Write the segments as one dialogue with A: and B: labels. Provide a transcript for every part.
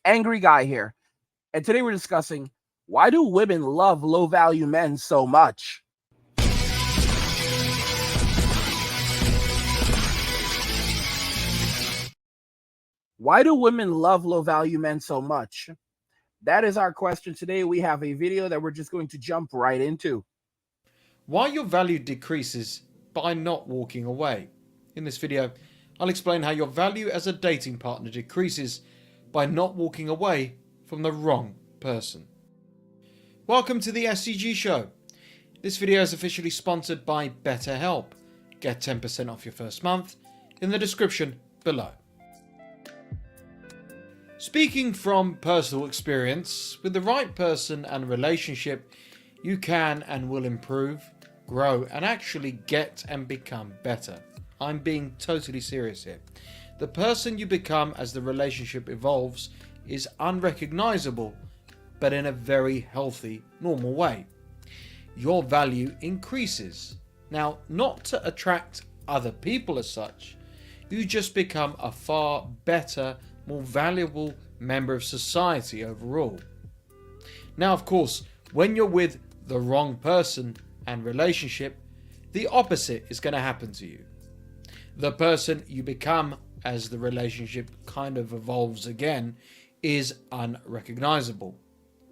A: Angry Guy here, and today we're discussing why do women love low value men so much? Why do women love low value men so much? That is our question today. We have a video that we're just going to jump right into.
B: Why your value decreases by not walking away. In this video, I'll explain how your value as a dating partner decreases by not walking away from the wrong person. Welcome to the SCG show. This video is officially sponsored by BetterHelp. Get 10% off your first month in the description below. Speaking from personal experience, with the right person and relationship, you can and will improve, grow, and actually get and become better. I'm being totally serious here. The person you become as the relationship evolves is unrecognizable, but in a very healthy, normal way. Your value increases. Now, not to attract other people as such, you just become a far better, more valuable member of society overall. Now, of course, when you're with the wrong person and relationship, the opposite is going to happen to you. The person you become as the relationship kind of evolves again is unrecognizable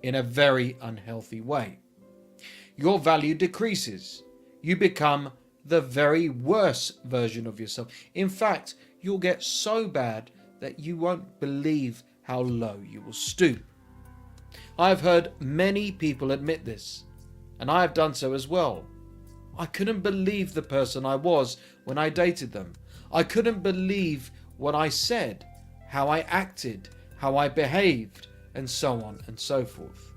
B: in a very unhealthy way. Your value decreases. You become the very worst version of yourself. In fact, you'll get so bad that you won't believe how low you will stoop. I have heard many people admit this, and I have done so as well. I couldn't believe the person I was when I dated them. I couldn't believe what I said, how I acted, how I behaved, and so on and so forth.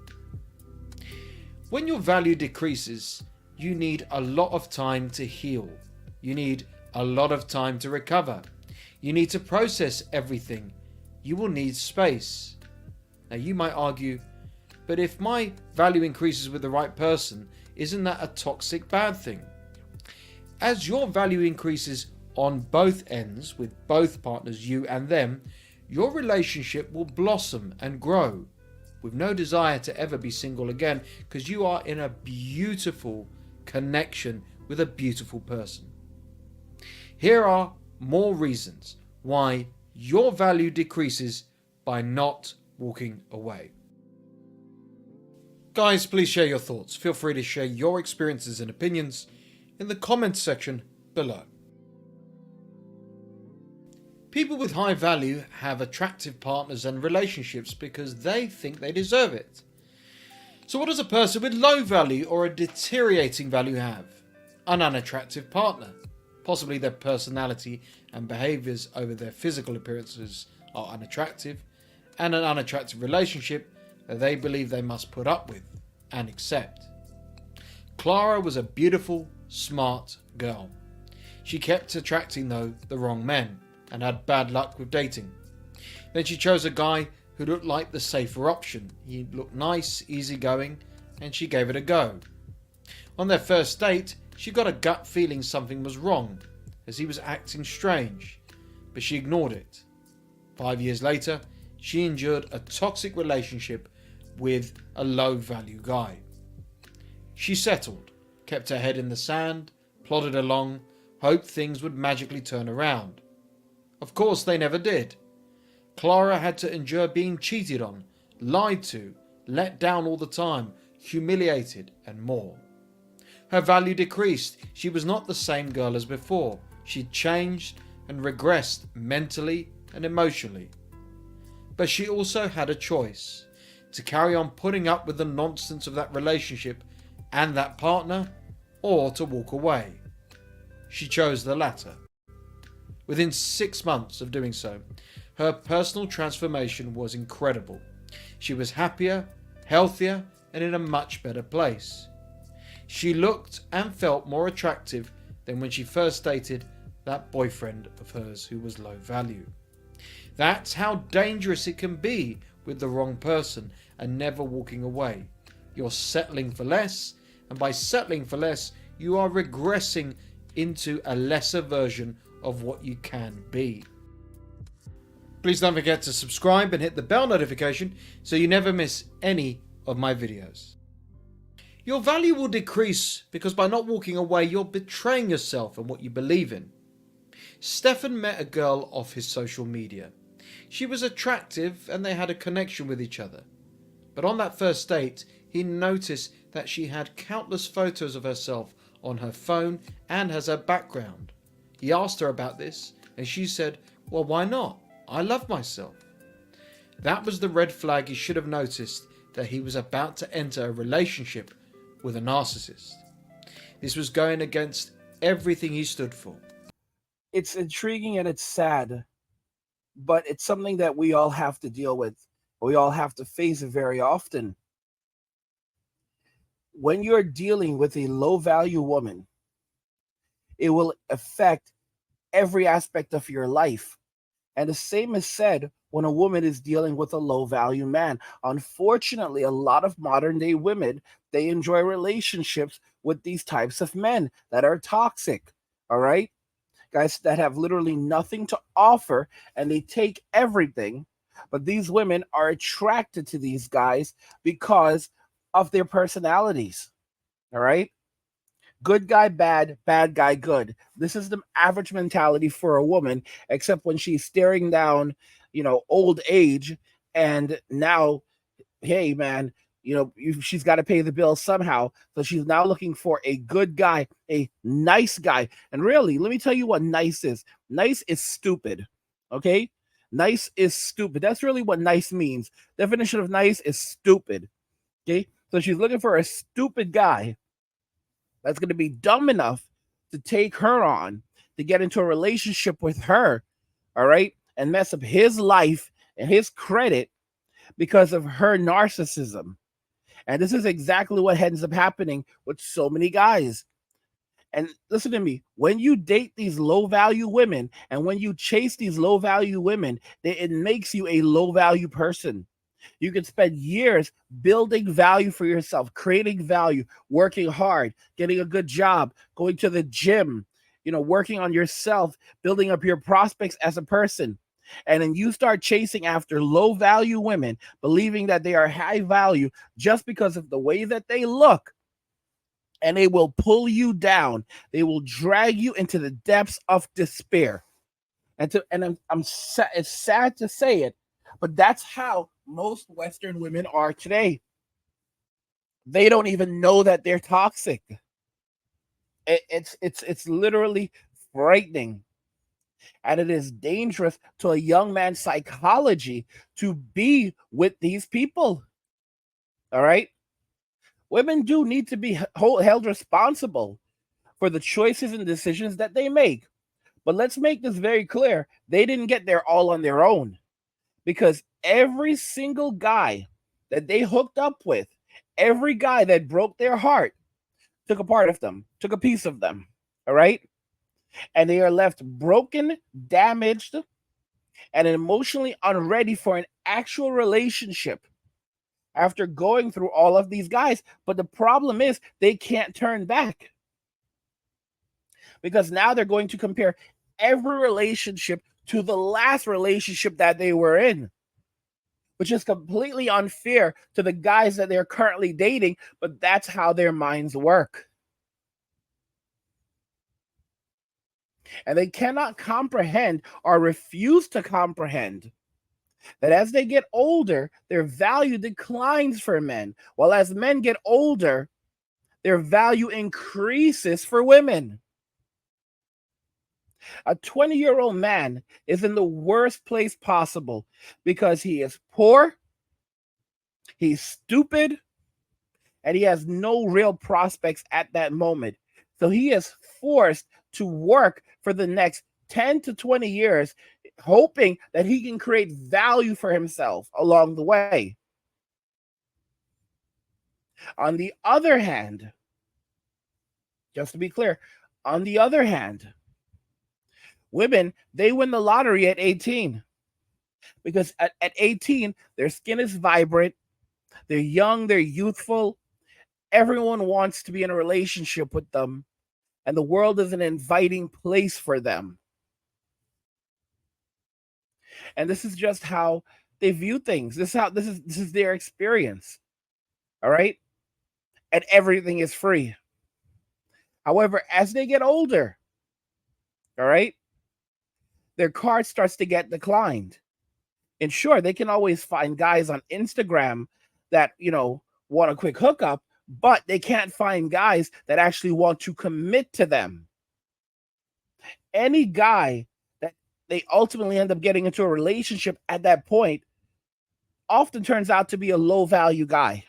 B: When your value decreases, you need a lot of time to heal. You need a lot of time to recover. You need to process everything. You will need space. Now you might argue, but if my value increases with the right person, isn't that a toxic bad thing? As your value increases on both ends, with both partners, you and them, your relationship will blossom and grow, with no desire to ever be single again, because you are in a beautiful connection with a beautiful person. Here are more reasons why your value decreases by not walking away. Guys, please share your thoughts. Feel free to share your experiences and opinions in the comments section below. People with high value have attractive partners and relationships because they think they deserve it. So what does a person with low value or a deteriorating value have? An unattractive partner. Possibly their personality and behaviours over their physical appearances are unattractive, and an unattractive relationship that they believe they must put up with and accept. Clara was a beautiful, smart girl. She kept attracting, though, the wrong men and had bad luck with dating. Then she chose a guy who looked like the safer option. He looked nice, easygoing, and she gave it a go. On their first date, she got a gut feeling something was wrong, as he was acting strange, but she ignored it. 5 years later, she endured a toxic relationship with a low-value guy. She settled, kept her head in the sand, plodded along, hoped things would magically turn around. Of course, they never did. Clara had to endure being cheated on, lied to, let down all the time, humiliated, and more. Her value decreased. She was not the same girl as before. She'd changed and regressed mentally and emotionally. But she also had a choice: to carry on putting up with the nonsense of that relationship and that partner, or to walk away. She chose the latter. Within 6 months of doing so, her personal transformation was incredible. She was happier, healthier, and in a much better place. She looked and felt more attractive than when she first dated that boyfriend of hers who was low value. That's how dangerous it can be with the wrong person and never walking away. You're settling for less, and by settling for less, you are regressing into a lesser version of what you can be. Please don't forget to subscribe and hit the bell notification so you never miss any of my videos. Your value will decrease because by not walking away, you're betraying yourself and what you believe in. Stefan met a girl off his social media. She was attractive and they had a connection with each other. But on that first date, he noticed that she had countless photos of herself on her phone and as her background. He asked her about this and she said, "Well, why not? I love myself." That was the red flag he should have noticed, that he was about to enter a relationship with a narcissist. This was going against everything he stood for.
A: It's intriguing and it's sad, but it's something that we all have to deal with. We all have to face it very often. When you're dealing with a low value woman, it will affect every aspect of your life. And the same is said when a woman is dealing with a low value man. Unfortunately, a lot of modern day women, they enjoy relationships with these types of men that are toxic. All right, guys, that have literally nothing to offer and they take everything. But these women are attracted to these guys because of their personalities. All right, good guy bad, bad guy good. This is the average mentality for a woman, except when she's staring down, old age, and now, hey man, she's got to pay the bill somehow. So she's now looking for a good guy, a nice guy. And really, let me tell you what nice is. Nice is stupid. Okay? Nice is stupid. That's really what nice means. Definition of nice is stupid. Okay? So she's looking for a stupid guy that's going to be dumb enough to take her on, to get into a relationship with her, all right, and mess up his life and his credit because of her narcissism. And this is exactly what ends up happening with so many guys. And listen to me, when you date these low value women and when you chase these low value women, it makes you a low value person. You can spend years building value for yourself, creating value, working hard, getting a good job, going to the gym, working on yourself, building up your prospects as a person. And then you start chasing after low value women, believing that they are high value just because of the way that they look. And they will pull you down. They will drag you into the depths of despair. It's sad to say it, but that's how most Western women are today. They don't even know that they're toxic. It's literally frightening, and it is dangerous to a young man's psychology to be with these people. All right, women do need to be held responsible for the choices and decisions that they make. But let's make this very clear: they didn't get there all on their own. Because every single guy that they hooked up with, every guy that broke their heart, took a part of them, took a piece of them. All right. And they are left broken, damaged, and emotionally unready for an actual relationship after going through all of these guys. But the problem is they can't turn back because now they're going to compare every relationship to the last relationship that they were in, which is completely unfair to the guys that they're currently dating, but that's how their minds work. And they cannot comprehend or refuse to comprehend that as they get older, their value declines for men, while as men get older, their value increases for women. A 20-year-old man is in the worst place possible because he is poor, he's stupid, and he has no real prospects at that moment. So he is forced to work for the next 10 to 20 years, hoping that he can create value for himself along the way. On the other hand, just to be clear, on the other hand, women, they win the lottery at 18 because at 18, their skin is vibrant, they're young, they're youthful, everyone wants to be in a relationship with them, and the world is an inviting place for them. And this is just how they view things. This is their experience. All right? And everything is free. However, as they get older, all right, their card starts to get declined. And sure, they can always find guys on Instagram that, want a quick hookup, but they can't find guys that actually want to commit to them. Any guy that they ultimately end up getting into a relationship at that point often turns out to be a low value guy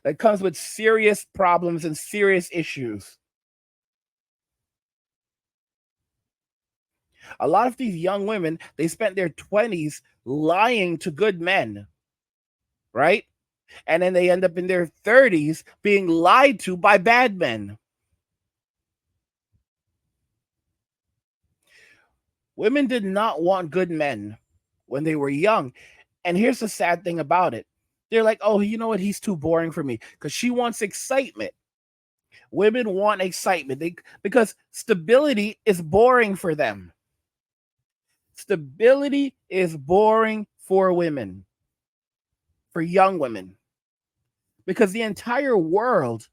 A: that comes with serious problems and serious issues. A lot of these young women, they spent their 20s lying to good men, right? And then they end up in their 30s being lied to by bad men. Women did not want good men when they were young. And here's the sad thing about it. They're like, oh, you know what? He's too boring for me, because she wants excitement. Women want excitement because stability is boring for them. Stability is boring for women, for young women, because the entire world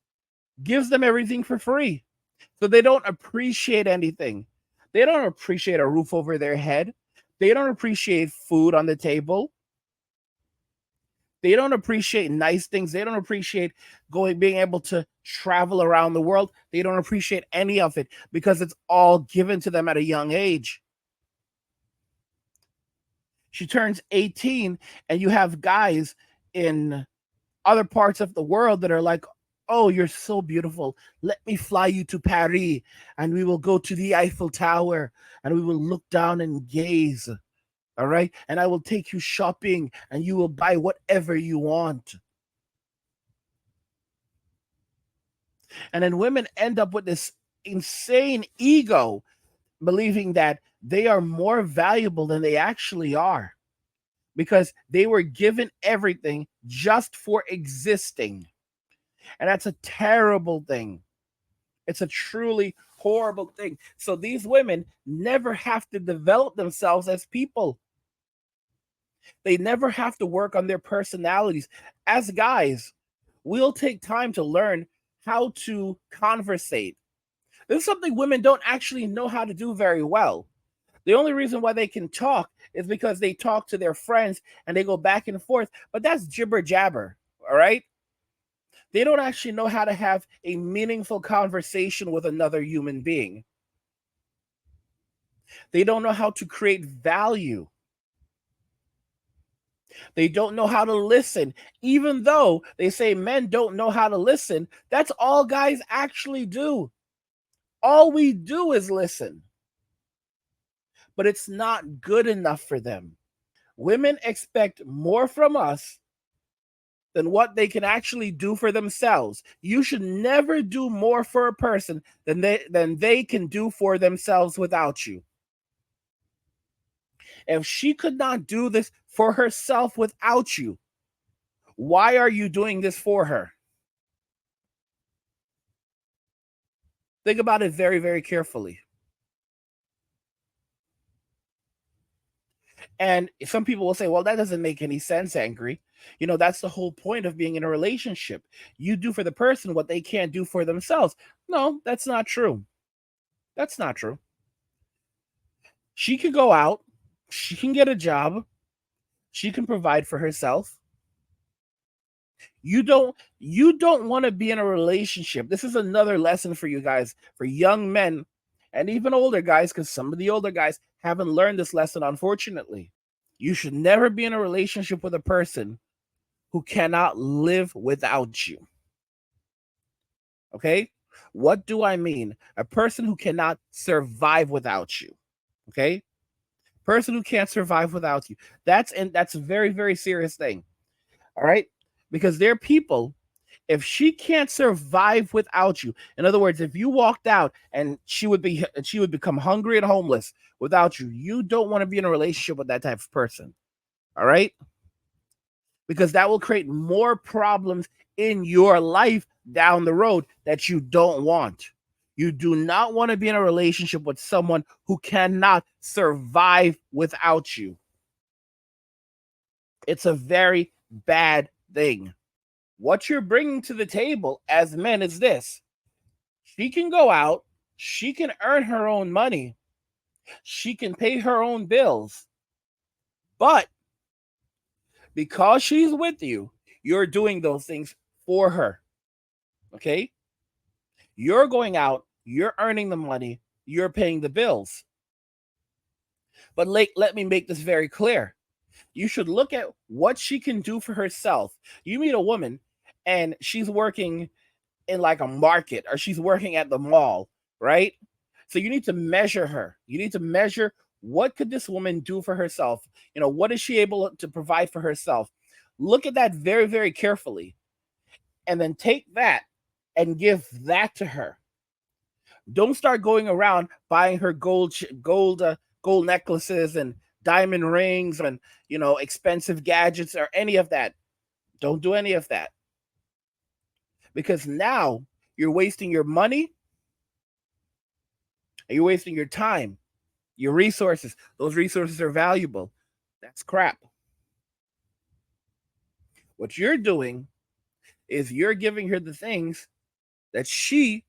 A: gives them everything for free. So they don't appreciate anything. They don't appreciate a roof over their head. They don't appreciate food on the table. They don't appreciate nice things. They don't appreciate being able to travel around the world. They don't appreciate any of it because it's all given to them at a young age. She turns 18 and you have guys in other parts of the world that are like, oh, you're so beautiful. Let me fly you to Paris and we will go to the Eiffel Tower and we will look down and gaze. All right. And I will take you shopping and you will buy whatever you want. And then women end up with this insane ego, believing that they are more valuable than they actually are because they were given everything just for existing. And that's a terrible thing. It's a truly horrible thing. So these women never have to develop themselves as people. They never have to work on their personalities. As guys, we'll take time to learn how to conversate. This is something women don't actually know how to do very well. The only reason why they can talk is because they talk to their friends and they go back and forth, but that's jibber jabber, all right? They don't actually know how to have a meaningful conversation with another human being. They don't know how to create value. They don't know how to listen. Even though they say men don't know how to listen, that's all guys actually do. All we do is listen. But it's not good enough for them. Women expect more from us than what they can actually do for themselves. You should never do more for a person than they can do for themselves without you. If she could not do this for herself without you, why are you doing this for her? Think about it very, very carefully. And some people will say, well, that doesn't make any sense, Angry. That's the whole point of being in a relationship. You do for the person what they can't do for themselves. No, that's not true. That's not true. She can go out, she can get a job, she can provide for herself. You don't want to be in a relationship. This is another lesson for you guys, for young men and even older guys, because some of the older guys haven't learned this lesson, unfortunately. You should never be in a relationship with a person who cannot live without you. Okay? What do I mean? A person who cannot survive without you. Okay? Person who can't survive without you. That's a very, very serious thing. All right? Because there are people, if she can't survive without you, in other words, if you walked out and she would become hungry and homeless without you, you don't want to be in a relationship with that type of person. All right? Because that will create more problems in your life down the road that you don't want. You do not want to be in a relationship with someone who cannot survive without you. It's a very bad thing. What you're bringing to the table as men is this: she can go out, she can earn her own money, she can pay her own bills, but because she's with you, you're doing those things for her. Okay? You're going out, you're earning the money, you're paying the bills. But let me make this very clear. You should look at what she can do for herself. You meet a woman and she's working in like a market or she's working at the mall, right? So you need to measure her. You need to measure what could this woman do for herself? What is she able to provide for herself? Look at that very, very carefully. And then take that and give that to her. Don't start going around buying her gold necklaces and diamond rings and expensive gadgets or any of that. Don't do any of that. Because now you're wasting your money and you're wasting your time, your resources. Those resources are valuable. That's crap. What you're doing is you're giving her the things that she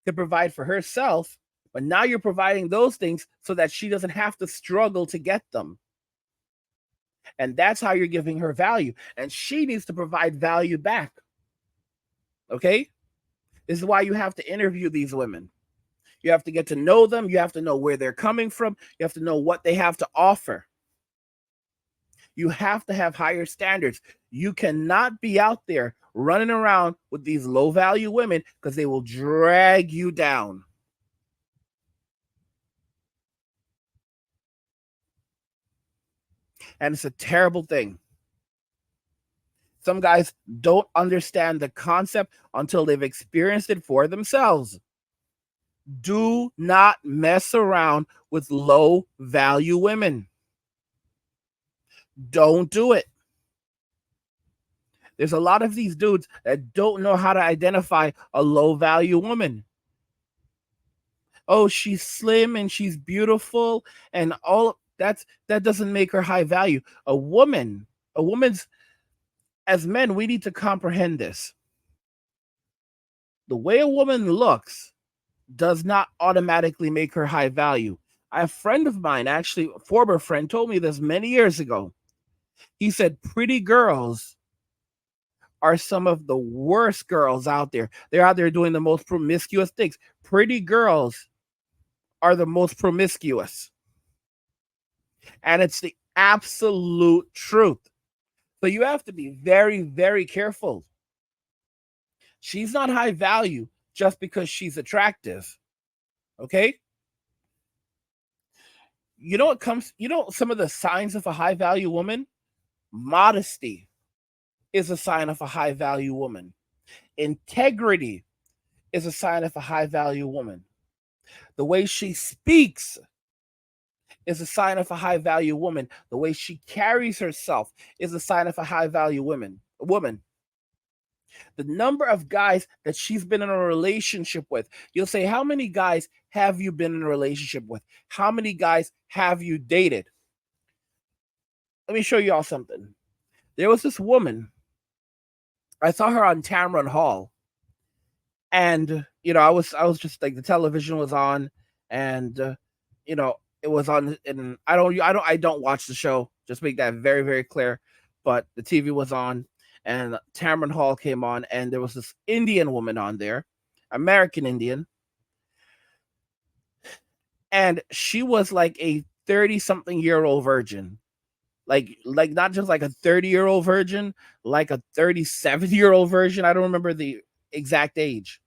A: could provide for herself, but now you're providing those things so that she doesn't have to struggle to get them. And that's how you're giving her value. And she needs to provide value back. Okay? This is why you have to interview these women. You have to get to know them. You have to know where they're coming from. You have to know what they have to offer. You have to have higher standards. You cannot be out there running around with these low value women because they will drag you down. And it's a terrible thing. Some guys don't understand the concept until they've experienced it for themselves. Do not mess around with low value women. Don't do it. There's a lot of these dudes that don't know how to identify a low value woman. Oh, she's slim and she's beautiful and all that doesn't make her high value. A woman's, as men, we need to comprehend this. The way a woman looks does not automatically make her high value. A friend of mine, actually a former friend, told me this many years ago. He said pretty girls are some of the worst girls out there. They're out there doing the most promiscuous things. Pretty girls are the most promiscuous. And it's the absolute truth. So you have to be very, very careful. She's not high value just because she's attractive. Okay? Some of the signs of a high value woman? Modesty is a sign of a high value woman. Integrity is a sign of a high value woman. The way she speaks is a sign of a high value woman. The way she carries herself is a sign of a high value woman. The number of guys that she's been in a relationship with, you'll say, how many guys have you been in a relationship with? How many guys have you dated? Let me show you all something. There was this woman. I saw her on Tamron Hall. And, I was just like, the television was on and, it was on, and I don't watch the show. Just make that very, very clear. But the TV was on and Tamron Hall came on and there was this Indian woman on there, American Indian. And she was like a 30-something-year-old virgin. Like not just like a 30-year-old virgin, like a 37-year-old virgin. I don't remember the exact age.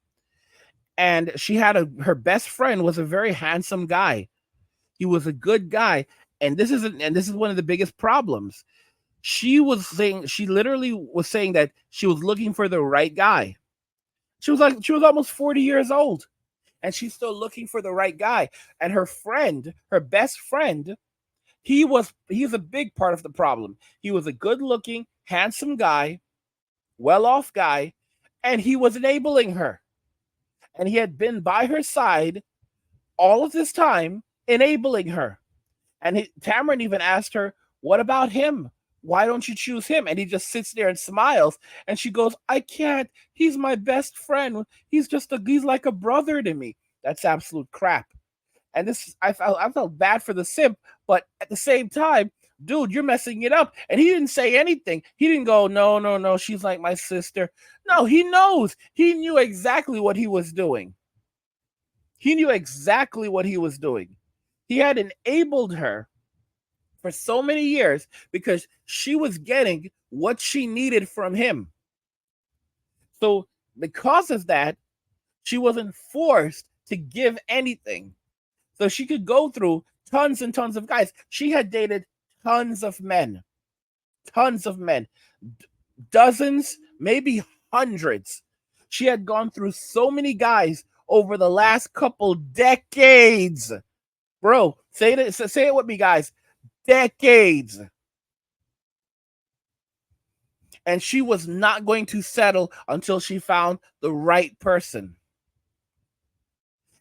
A: And she had her best friend was a very handsome guy. He was a good guy. And this is one of the biggest problems. She literally was saying that she was looking for the right guy. She was almost 40 years old and she's still looking for the right guy. And her best friend, he's a big part of the problem. He was a good looking, handsome guy, well-off guy, and he was enabling her. And he had been by her side all of this time, enabling her. And Tamron even asked her, "What about him? Why don't you choose him?" And he just sits there and smiles. And she goes, "I can't. He's my best friend. He's like a brother to me." That's absolute crap. And this, I felt bad for the simp, but at the same time, dude, you're messing it up. And he didn't say anything. He didn't go, "No, no, no, she's like my sister." No, he knows. He knew exactly what he was doing. He knew exactly what he was doing. He had enabled her for so many years because she was getting what she needed from him. So, because of that, she wasn't forced to give anything. So, she could go through tons and tons of guys. She had dated tons of men, tons of men, dozens, maybe hundreds. She had gone through so many guys over the last couple decades. Bro, say it with me, guys. Decades. And she was not going to settle until she found the right person.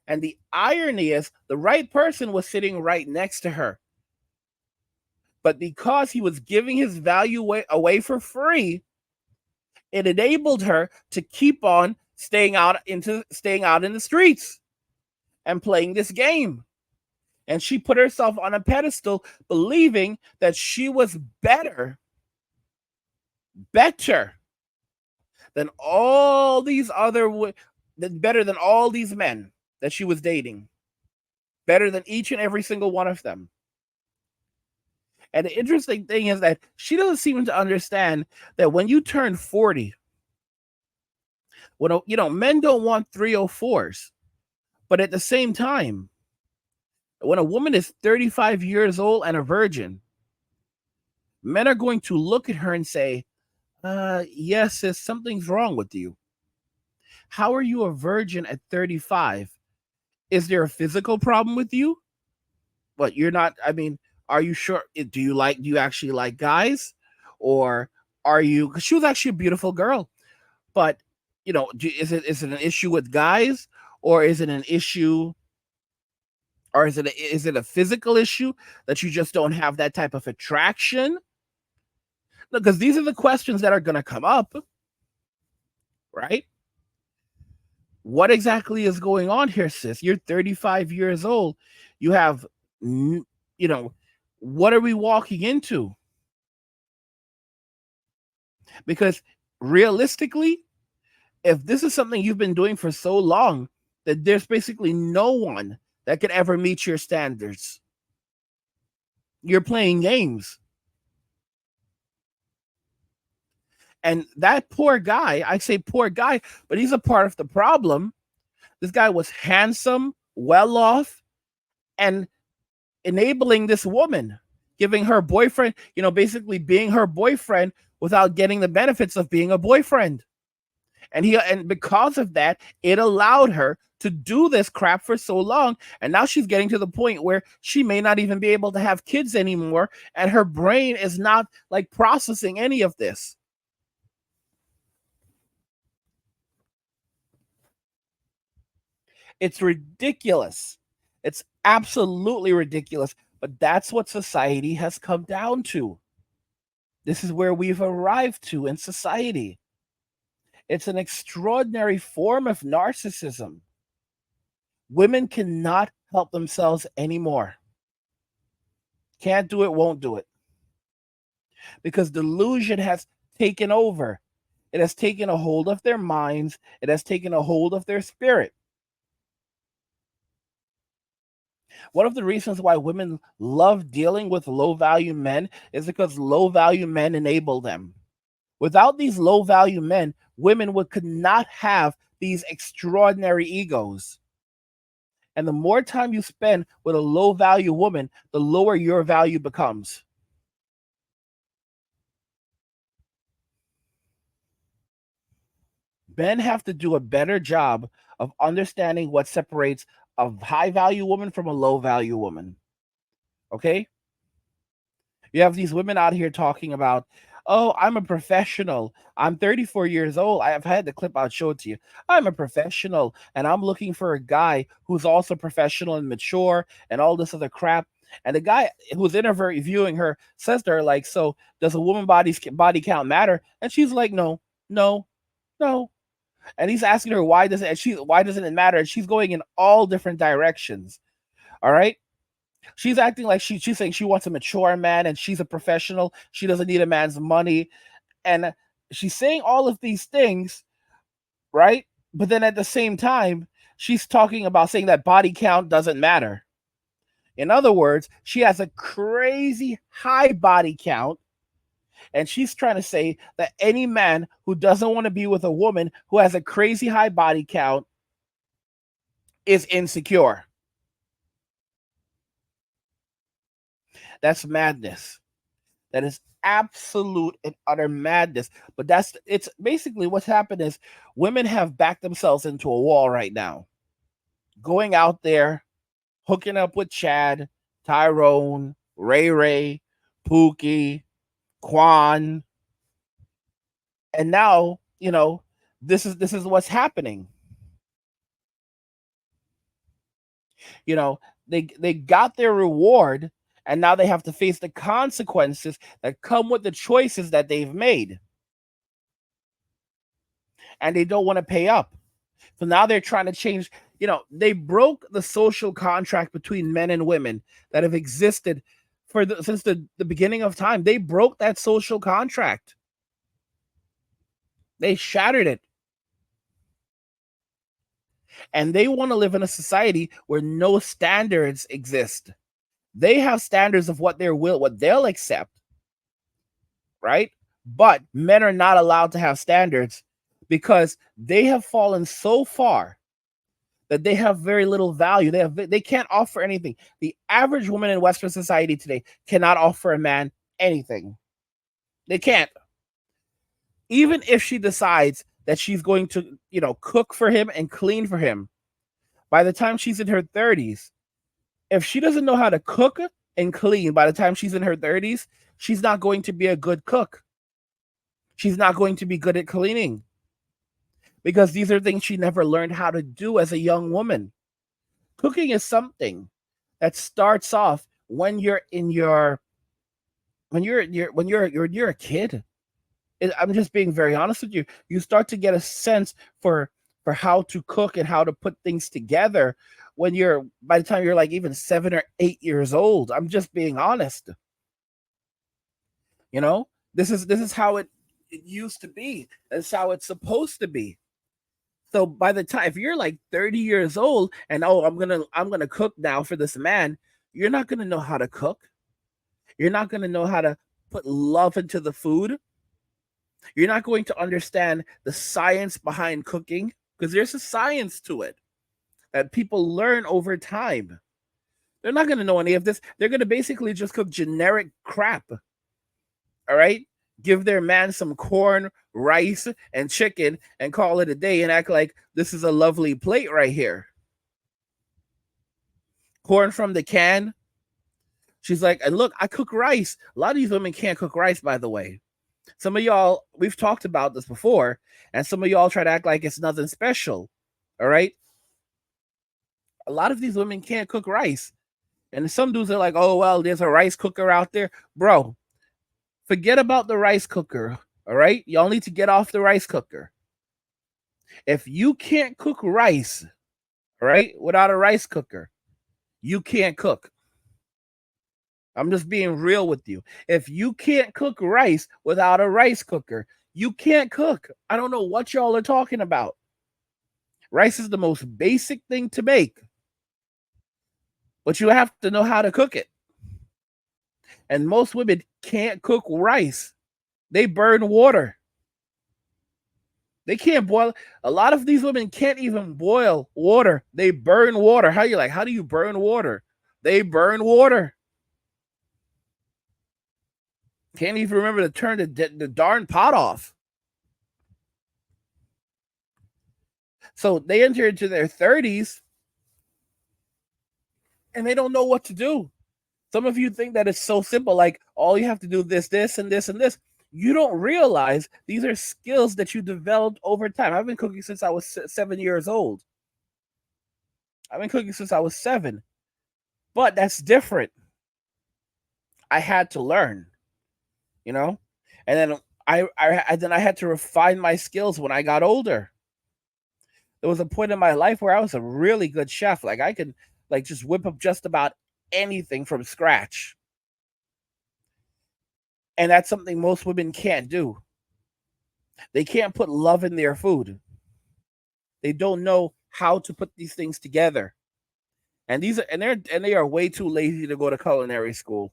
A: And the irony is, the right person was sitting right next to her. But because he was giving his value away for free, it enabled her to keep on staying out in the streets and playing this game. And she put herself on a pedestal, believing that she was better than all these better than all these men that she was dating, better than each and every single one of them. And the interesting thing is that she doesn't seem to understand that when you turn 40, men don't want 304s, but at the same time, when a woman is 35 years old and a virgin, men are going to look at her and say, yes, sis, something's wrong with you. How are you a virgin at 35? Is there a physical problem with you? But you're not, I mean, are you sure? Do you actually like guys? Or are you, because she was actually a beautiful girl, but, is it an issue with guys? Or is it an issue, or is it a physical issue that you just don't have that type of attraction? Because these are the questions that are going to come up, right? What exactly is going on here, sis? You're 35 years old. You have, what are we walking into? Because realistically, if this is something you've been doing for so long, that there's basically no one that could ever meet your standards. You're playing games. And that poor guy, I say poor guy, but he's a part of the problem. This guy was handsome, well off, and enabling this woman, giving her boyfriend, basically being her boyfriend without getting the benefits of being a boyfriend. And because of that, it allowed her to do this crap for so long. And now she's getting to the point where she may not even be able to have kids anymore. And her brain is not like processing any of this. It's ridiculous. It's absolutely ridiculous. But that's what society has come down to. This is where we've arrived to in society. It's an extraordinary form of narcissism. Women cannot help themselves anymore. Can't do it, won't do it. Because delusion has taken over. It has taken a hold of their minds. It has taken a hold of their spirit. One of the reasons why women love dealing with low value men is because low value men enable them. Without these low value men, women could not have these extraordinary egos. And the more time you spend with a low value woman, the lower your value becomes. Men have to do a better job of understanding what separates a high value woman from a low value woman. Okay? You have these women out here talking about, Oh, I'm a professional. I'm 34 years old. I've had the clip. I'll show it to you. I'm a professional and I'm looking for a guy who's also professional and mature and all this other crap. And the guy who's interviewing her says to her, like, so does a woman body count matter? And she's like, no, no, no. And he's asking her why doesn't it matter? And she's going in all different directions. All right. She's acting like she's saying she wants a mature man and she's a professional. She doesn't need a man's money. And she's saying all of these things, right? But then at the same time, she's talking about saying that body count doesn't matter. In other words, she has a crazy high body count, and she's trying to say that any man who doesn't want to be with a woman who has a crazy high body count is insecure. That's madness. That is absolute and utter madness. But it's basically what's happened is women have backed themselves into a wall right now. Going out there, hooking up with Chad, Tyrone, Ray, Pookie, Quan. And now, this is what's happening. They got their reward, and now they have to face the consequences that come with the choices that they've made. And they don't want to pay up. So now they're trying to change. They broke the social contract between men and women that have existed since the beginning of time. They broke that social contract. They shattered it. And they want to live in a society where no standards exist. They have standards of what they'll accept, right? But men are not allowed to have standards because they have fallen so far that they have very little value. They can't offer anything. The average woman in Western society today cannot offer a man anything. They can't. Even if she decides that she's going to, cook for him and clean for him, by the time she's in her 30s, if she doesn't know how to cook and clean by the time she's in her 30s, she's not going to be a good cook. She's not going to be good at cleaning because these are things she never learned how to do as a young woman. Cooking is something that starts off when you're a kid. I'm just being very honest with you. You start to get a sense for how to cook and how to put things together by the time you're like even 7 or 8 years old. I'm just being honest. This is how it used to be. That's how it's supposed to be. So by the time, if you're like 30 years old and I'm gonna cook now for this man, you're not gonna know how to cook. You're not gonna know how to put love into the food. You're not going to understand the science behind cooking because there's a science to it that people learn over time. They're not going to know any of this. They're going to basically just cook generic crap. All right? Give their man some corn, rice, and chicken and call it a day and act like this is a lovely plate right here. Corn from the can. She's like, and look, I cook rice. A lot of these women can't cook rice, by the way. Some of y'all, we've talked about this before, and some of y'all try to act like it's nothing special. All right? A lot of these women can't cook rice. And some dudes are like, oh, well, there's a rice cooker out there. Bro, forget about the rice cooker. All right? Y'all need to get off the rice cooker. If you can't cook rice, all right, without a rice cooker, you can't cook. I'm just being real with you. If you can't cook rice without a rice cooker, you can't cook. I don't know what y'all are talking about. Rice is the most basic thing to make, but you have to know how to cook it. And most women can't cook rice. They burn water. They can't boil. A lot of these women can't even boil water. They burn water. How do you burn water? They burn water. Can't even remember to turn the darn pot off. So they enter into their 30s and they don't know what to do. Some of you think that it's so simple, like all you have to do this, and this, and this. You don't realize these are skills that you developed over time. I've been cooking since I was 7 years old. I've been cooking since I was 7, but that's different. I had to learn, you know, and then I had to refine my skills when I got older. There was a point in my life where I was a really good chef. Like I could like just whip up just about anything from scratch. And that's something most women can't do. They can't put love in their food. They don't know how to put these things together. And they are way too lazy to go to culinary school.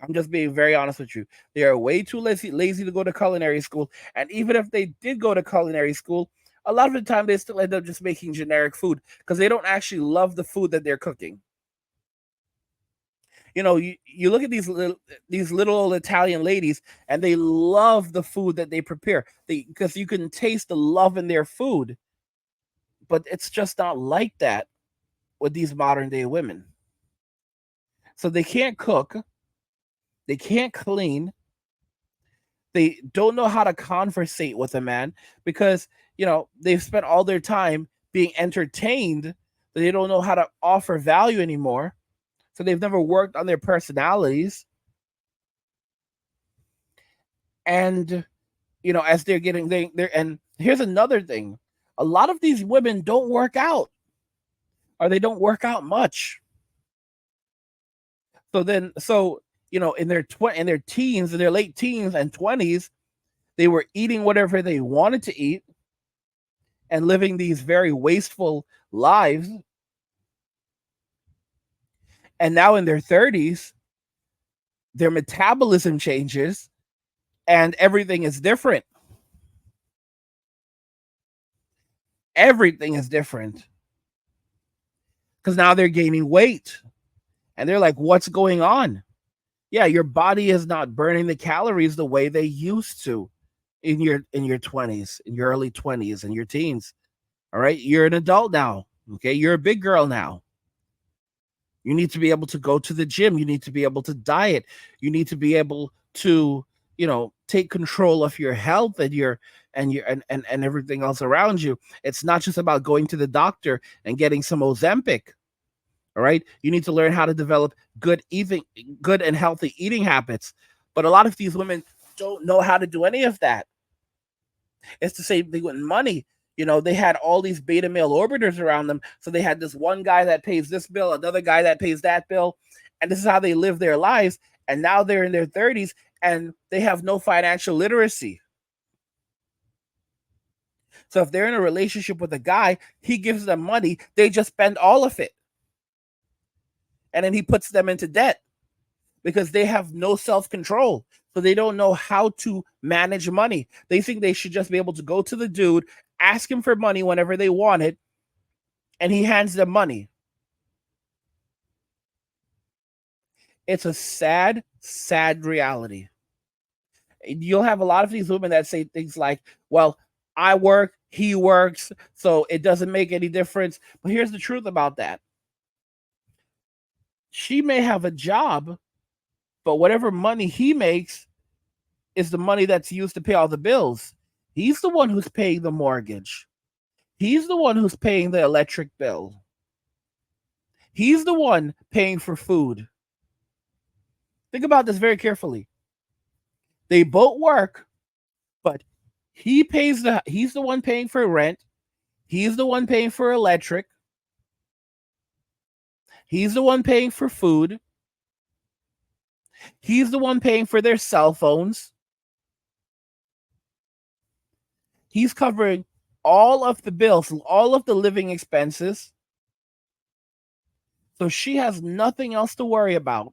A: I'm just being very honest with you. They are way too lazy to go to culinary school. And even if they did go to culinary school, a lot of the time they still end up just making generic food because they don't actually love the food that they're cooking. You look at these little old Italian ladies and they love the food that they prepare. Because you can taste the love in their food, but it's just not like that with these modern day women. So they can't cook, they can't clean, they don't know how to conversate with a man because they've spent all their time being entertained. They don't know how to offer value anymore. So they've never worked on their personalities. And as they're getting they're and here's another thing. A lot of these women don't work out, or they don't work out much. So in their teens, in their late teens and 20s, they were eating whatever they wanted to eat and living these very wasteful lives. And now in their 30s, their metabolism changes and everything is different. Everything is different because now they're gaining weight and they're like, what's going on? Yeah, your body is not burning the calories the way they used to in your 20s, in your early 20s and your teens. All right, you're an adult now. Okay, you're a big girl now. You need to be able to go to the gym. You need to be able to diet. You need to be able to, take control of your health and everything else around you. It's not just about going to the doctor and getting some Ozempic. All right. You need to learn how to develop good and healthy eating habits. But a lot of these women don't know how to do any of that. It's the same thing with money. They had all these beta male orbiters around them. So they had this one guy that pays this bill, another guy that pays that bill. And this is how they live their lives. And now they're in their 30s and they have no financial literacy. So if they're in a relationship with a guy, he gives them money, they just spend all of it. And then he puts them into debt because they have no self-control. So they don't know how to manage money. They think they should just be able to go to the dude, ask him for money whenever they want it, and he hands them money. It's a sad, sad reality. You'll have a lot of these women that say things like, well, I work, he works, so it doesn't make any difference. But here's the truth about that. She may have a job, but whatever money he makes is the money that's used to pay all the bills. He's the one who's paying the mortgage. He's the one who's paying the electric bill. He's the one paying for food. Think about this very carefully. They both work, but he's the one paying for rent. He's the one paying for electric. He's the one paying for food. He's the one paying for their cell phones. He's covering all of the bills, all of the living expenses. So she has nothing else to worry about.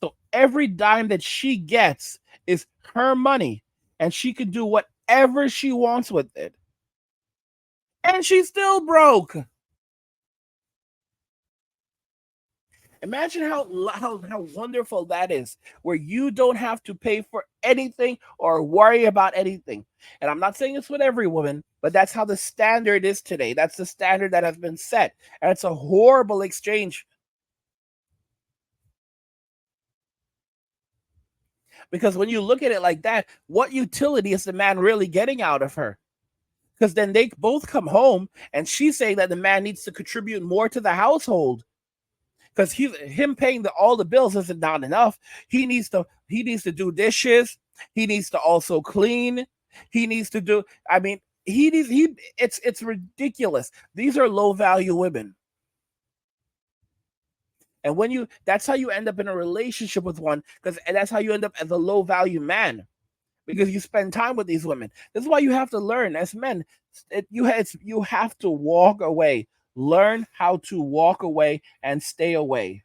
A: So every dime that she gets is her money, and she can do whatever she wants with it. And she's still broke. Imagine how wonderful that is, where you don't have to pay for anything or worry about anything. And I'm not saying it's with every woman, but that's how the standard is today. That's the standard that has been set. And it's a horrible exchange. Because when you look at it like that, what utility is the man really getting out of her? Because then they both come home and she's saying that the man needs to contribute more to the household. Because him paying all the bills isn't not enough. He needs to do dishes. He needs to also clean. He needs to do. I mean, it's ridiculous. These are low value women. And that's how you end up in a relationship with one, and that's how you end up as a low value man, because you spend time with these women. This is why you have to learn as men. You have to walk away. Learn how to walk away and stay away.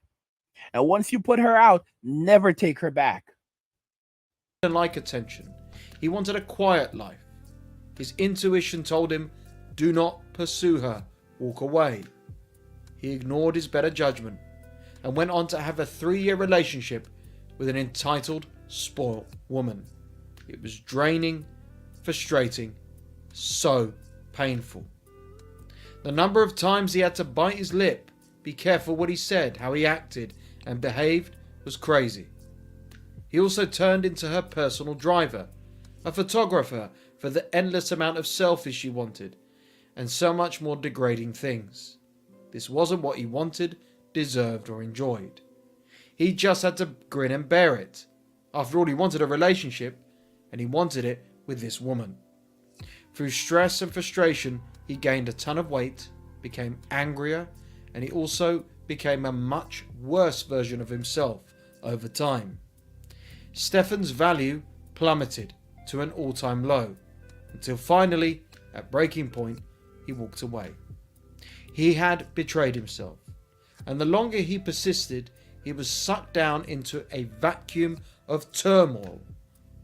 A: And once you put her out, never take her back.
B: He didn't like attention. He wanted a quiet life. His intuition told him, do not pursue her, walk away. He ignored his better judgment and went on to have a 3-year relationship with an entitled, spoiled woman. It was draining, frustrating, so painful. The number of times he had to bite his lip, be careful what he said, how he acted and behaved was crazy. He also turned into her personal driver, a photographer for the endless amount of selfies she wanted, and so much more degrading things. This wasn't what he wanted, deserved or enjoyed. He just had to grin and bear it. After all, he wanted a relationship, and he wanted it with this woman. Through stress and frustration, he gained a ton of weight, became angrier, and he also became a much worse version of himself over time. Stefan's value plummeted to an all-time low, until finally, at breaking point, he walked away. He had betrayed himself, and the longer he persisted, he was sucked down into a vacuum of turmoil,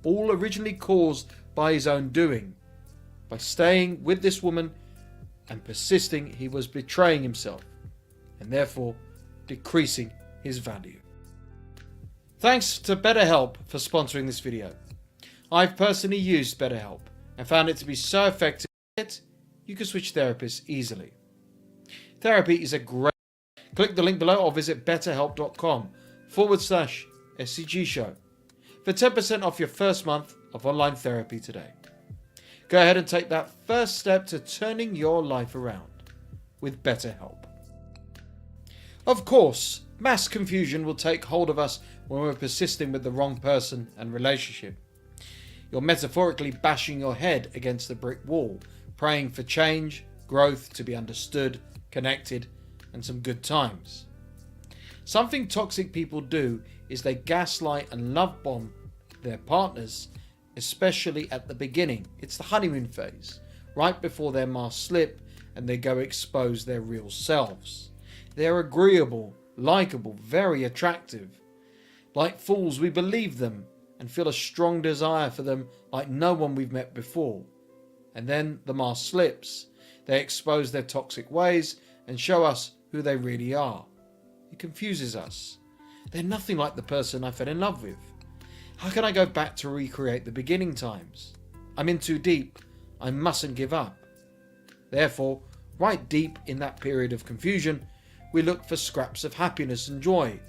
B: all originally caused by his own doing. By staying with this woman and persisting, he was betraying himself, and therefore decreasing his value. Thanks to BetterHelp for sponsoring this video. I've personally used BetterHelp and found it to be so effective that you can switch therapists easily. Therapy is a great. Click the link below or visit betterhelp.com/SCG show for 10% off your first month of online therapy today. Go ahead and take that first step to turning your life around with BetterHelp. Of course, mass confusion will take hold of us when we're persisting with the wrong person and relationship. You're metaphorically bashing your head against the brick wall, praying for change, growth, to be understood, connected, and some good times. Something toxic people do is they gaslight and love bomb their partners, especially at the beginning. It's the honeymoon phase, right before their masks slip and they go expose their real selves. They're agreeable, likable, very attractive. Like fools, we believe them and feel a strong desire for them like no one we've met before. And then the mask slips. They expose their toxic ways and show us who they really are. It confuses us. They're nothing like the person I fell in love with. How can I go back to recreate the beginning times? I'm in too deep. I mustn't give up. Therefore, right deep in that period of confusion, we look for scraps of happiness and joy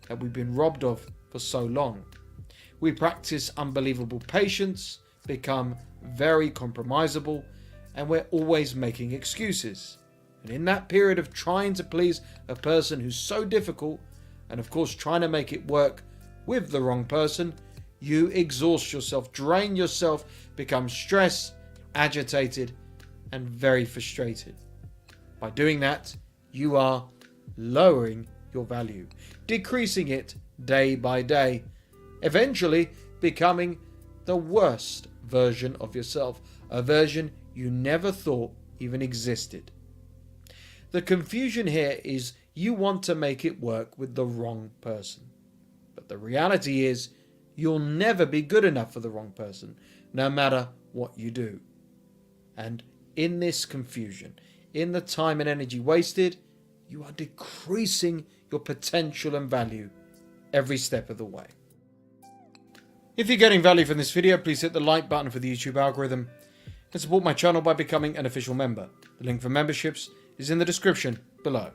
B: that we've been robbed of for so long. We practice unbelievable patience, become very compromisable, and we're always making excuses. And in that period of trying to please a person who's so difficult, and of course trying to make it work with the wrong person, you exhaust yourself, drain yourself, become stressed, agitated, and very frustrated. By doing that, you are lowering your value, decreasing it day by day, eventually becoming the worst version of yourself, a version you never thought even existed. The confusion here is you want to make it work with the wrong person. But the reality is you'll never be good enough for the wrong person, no matter what you do. And in this confusion, in the time and energy wasted, you are decreasing your potential and value every step of the way. If you're getting value from this video, please hit the like button for the YouTube algorithm and support my channel by becoming an official member. The link for memberships is in the description below.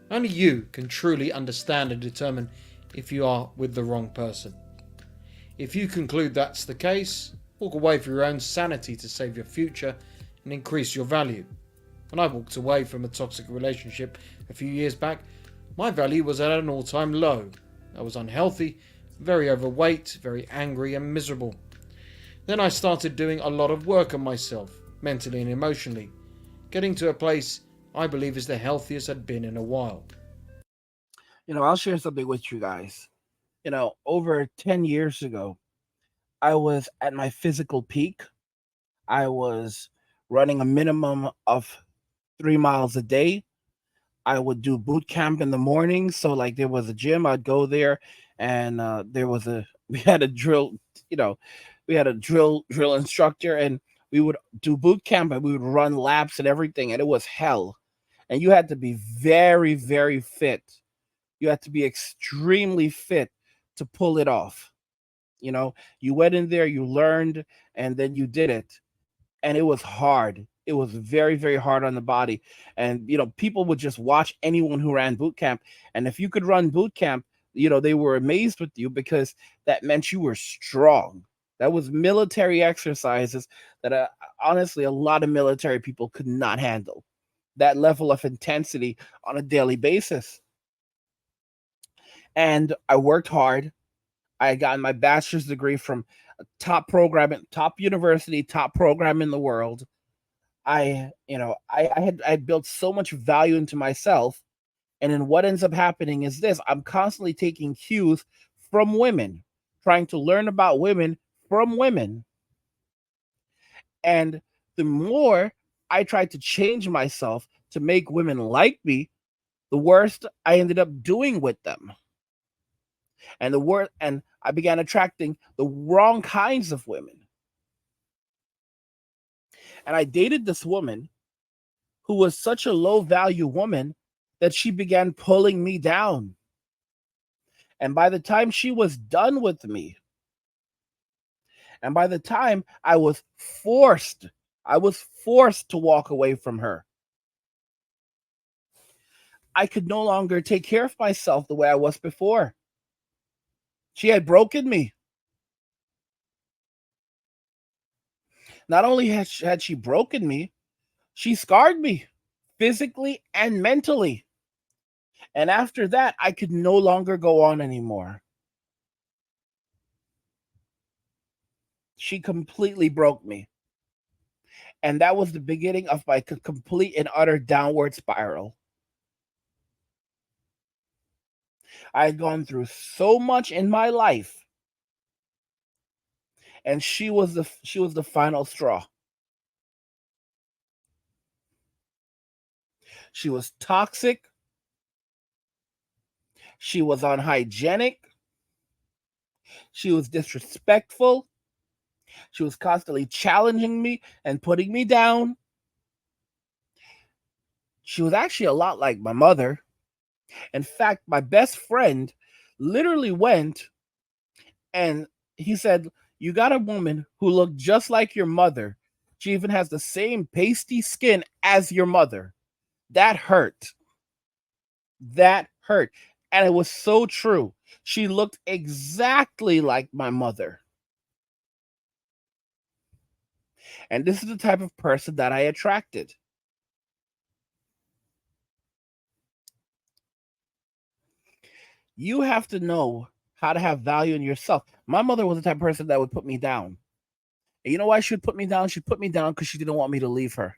B: Only you can truly understand and determine if you are with the wrong person. If you conclude that's the case, walk away for your own sanity to save your future and increase your value. When I walked away from a toxic relationship a few years back, my value was at an all-time low. I was unhealthy, very overweight, very angry and miserable. Then I started doing a lot of work on myself, mentally and emotionally, getting to a place I believe is the healthiest I'd been in a while.
A: I'll share something with you guys. Over 10 years ago, I was at my physical peak. I was running a minimum of 3 miles a day. I would do boot camp in the morning. So, like, there was a gym, I'd go there, and we had a drill, you know, we had a drill instructor, and we would do boot camp and we would run laps and everything, and it was hell. And you had to be very, very fit. You had to be extremely fit to pull it off. You went in there, you learned, and then you did it. And it was hard. It was very, very hard on the body. And people would just watch anyone who ran boot camp. And if you could run boot camp, they were amazed with you because that meant you were strong. That was military exercises that honestly a lot of military people could not handle. That level of intensity on a daily basis. And I worked hard. I had gotten my bachelor's degree from a top program at top university, top program in the world. I had built so much value into myself. And then what ends up happening is this: I'm constantly taking cues from women, trying to learn about women from women. And the more I tried to change myself to make women like me, the worse I ended up doing with them. And I began attracting the wrong kinds of women. And I dated this woman who was such a low value woman that she began pulling me down. And by the time she was done with me, and by the time I was forced to walk away from her. I could no longer take care of myself the way I was before. She had broken me. Not only had she broken me, she scarred me physically and mentally. And after that, I could no longer go on anymore. She completely broke me. And that was the beginning of my complete and utter downward spiral. I had gone through so much in my life, and she was the final straw. She was toxic. She was unhygienic. She was disrespectful. She was constantly challenging me and putting me down. She was actually a lot like my mother. In fact, my best friend literally went and he said, "You got a woman who looked just like your mother. She even has the same pasty skin as your mother." That hurt. That hurt. And it was so true. She looked exactly like my mother. And this is the type of person that I attracted. You have to know how to have value in yourself. My mother was the type of person that would put me down. And you know why she would put me down? She put me down because she didn't want me to leave her.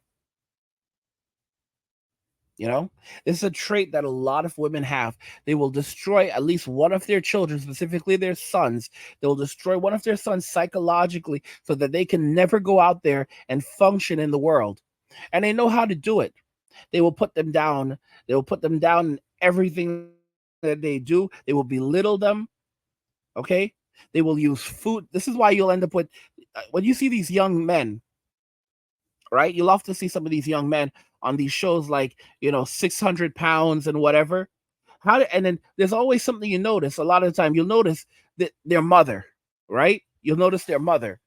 A: You know, this is a trait that a lot of women have. They will destroy at least one of their children, specifically their sons. They will destroy one of their sons psychologically so that they can never go out there and function in the world. And they know how to do it. They will put them down. They will put them down in everything that they do. They will belittle them. Okay. They will use food. This is why you'll end up with, when you see these young men, right? You'll often see some of these young men on these shows like, 600 pounds and whatever. And then there's always something you notice. A lot of the time you'll notice that their mother, right? You'll notice their mother.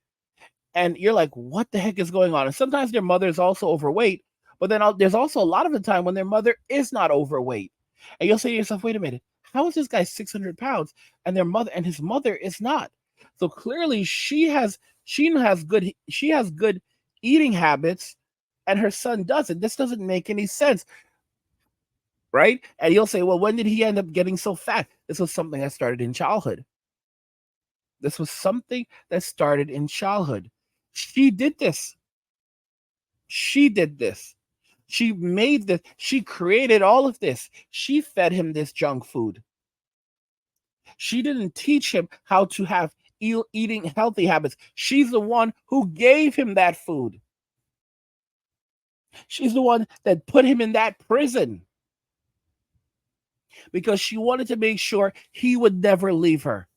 A: And you're like, what the heck is going on? And sometimes their mother is also overweight, but then there's also a lot of the time when their mother is not overweight. And you'll say to yourself, wait a minute, How is this guy 600 pounds and their mother and his mother is not? So clearly she has good eating habits and her son doesn't. This doesn't make any sense, right? And you'll say, well, when did he end up getting so fat? This was something that started in childhood. This was something that started in childhood. She did this. She did this. She made this. She created all of this. She fed him this junk food. She didn't teach him how to have eating healthy habits. She's the one who gave him that food. She's the one that put him in that prison because she wanted to make sure he would never leave her.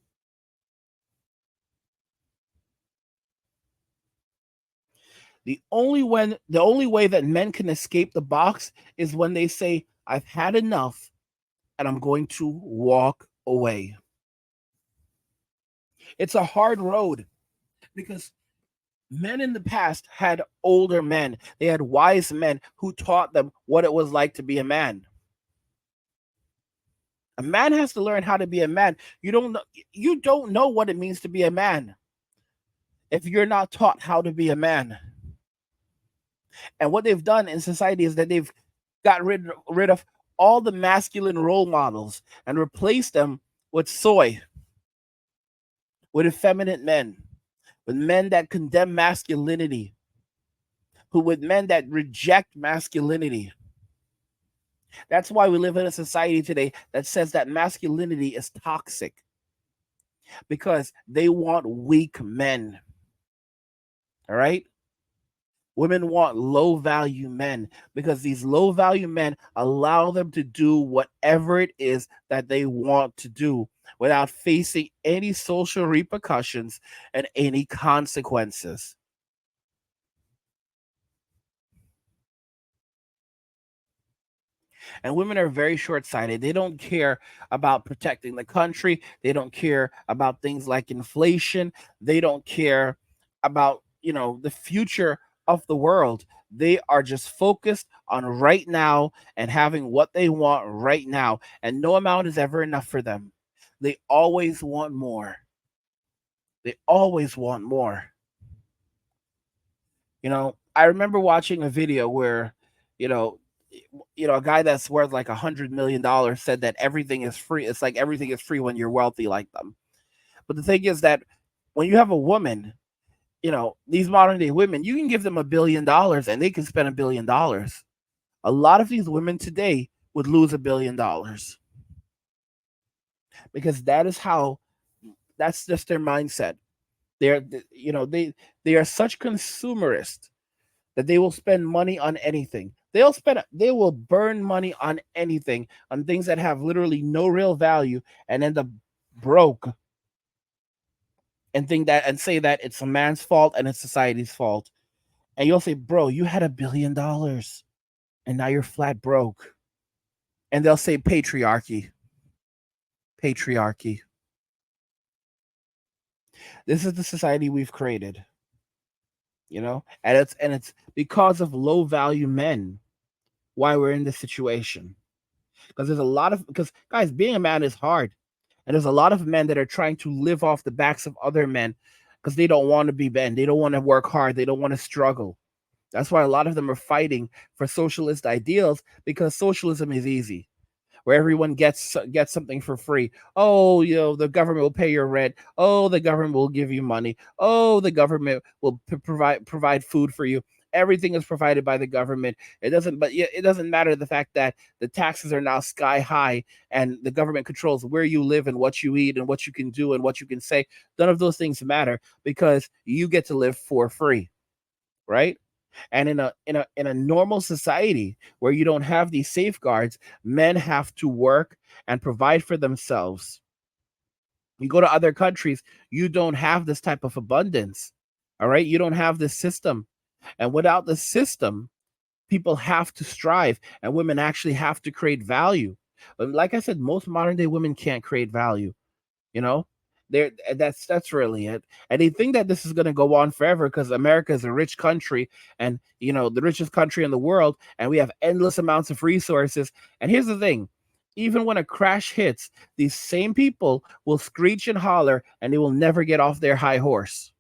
A: The only way that men can escape the box is when they say, I've had enough and I'm going to walk away. It's a hard road because men in the past had older men. They had wise men who taught them what it was like to be a man. A man has to learn how to be a man. You don't know what it means to be a man if you're not taught how to be a man. And what they've done in society is that they've got rid of all the masculine role models and replaced them with with effeminate men, with men that condemn masculinity, with men that reject masculinity. That's why we live in a society today that says that masculinity is toxic, because they want weak men. All right? Women want low value men because these low value men allow them to do whatever it is that they want to do without facing any social repercussions and any consequences. And women are very short sighted. They don't care about protecting the country. They don't care about things like inflation. They don't care about, the future of the world. They are just focused on right now and having what they want right now. And no amount is ever enough for them. They always want more. They always want more. I remember watching a video where, you know, a guy that's worth like $100 million said that everything is free. It's like everything is free when you're wealthy like them. But the thing is that when you have a woman, these modern day women, you can give them $1 billion and they can spend $1 billion. A lot of these women today would lose $1 billion because that's just their mindset. They're, they are such consumerists that they will spend money on anything. They will burn money on anything, on things that have literally no real value, and end up broke and say that it's a man's fault and it's society's fault. And you'll say, bro, you had $1 billion and now you're flat broke. And they'll say patriarchy. Patriarchy. This is the society we've created. And it's because of low value men why we're in this situation. Because guys, being a man is hard. And there's a lot of men that are trying to live off the backs of other men because they don't want to be men. They don't want to work hard. They don't want to struggle. That's why a lot of them are fighting for socialist ideals, because socialism is easy, where everyone gets something for free. Oh, the government will pay your rent. Oh, the government will give you money. Oh, the government will provide food for you. Everything is provided by the government. It doesn't matter the fact that the taxes are now sky high and the government controls where you live and what you eat and what you can do and what you can say. None of those things matter because you get to live for free, right? And in a normal society where you don't have these safeguards, men have to work and provide for themselves. You go to other countries, you don't have this type of abundance. All right, you don't have this system. And without the system, people have to strive and women actually have to create value. But like I said, most modern day women can't create value. That's really it. And they think that this is going to go on forever because America is a rich country and the richest country in the world, and we have endless amounts of resources. And here's the thing, Even when a crash hits, these same people will screech and holler and they will never get off their high horse.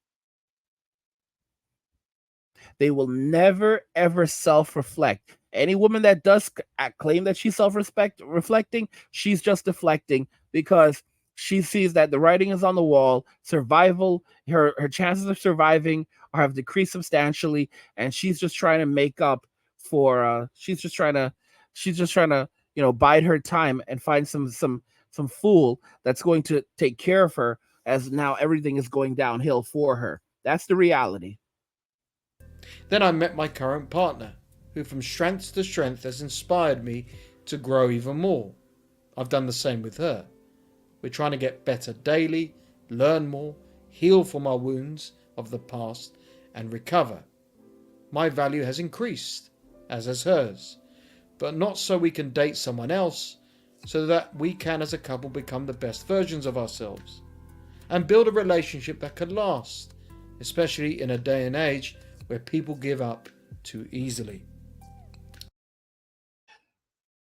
A: They will never ever self-reflect. Any woman that does claim that she's reflecting, she's just deflecting because she sees that the writing is on the wall. Survival, her chances of surviving have decreased substantially, and she's just trying to make up for. She's just trying to bide her time and find some fool that's going to take care of her as now everything is going downhill for her. That's the reality.
B: Then I met my current partner, who from strength to strength has inspired me to grow even more. I've done the same with her. We're trying to get better daily, learn more, heal from our wounds of the past, and recover. My value has increased, as has hers, but not so we can date someone else, so that we can as a couple become the best versions of ourselves and build a relationship that can last, especially in a day and age where people give up too easily.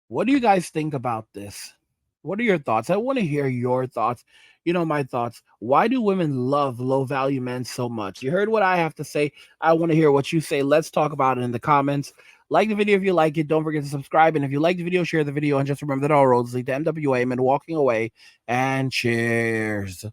A: What do you guys think about this? What are your thoughts? I want to hear your thoughts. My thoughts. Why do women love low value men so much? You heard what I have to say. I want to hear what you say. Let's talk about it in the comments. Like the video if you like it. Don't forget to subscribe. And if you like the video, share the video. And just remember that all roads lead to MWA, men walking away. And cheers.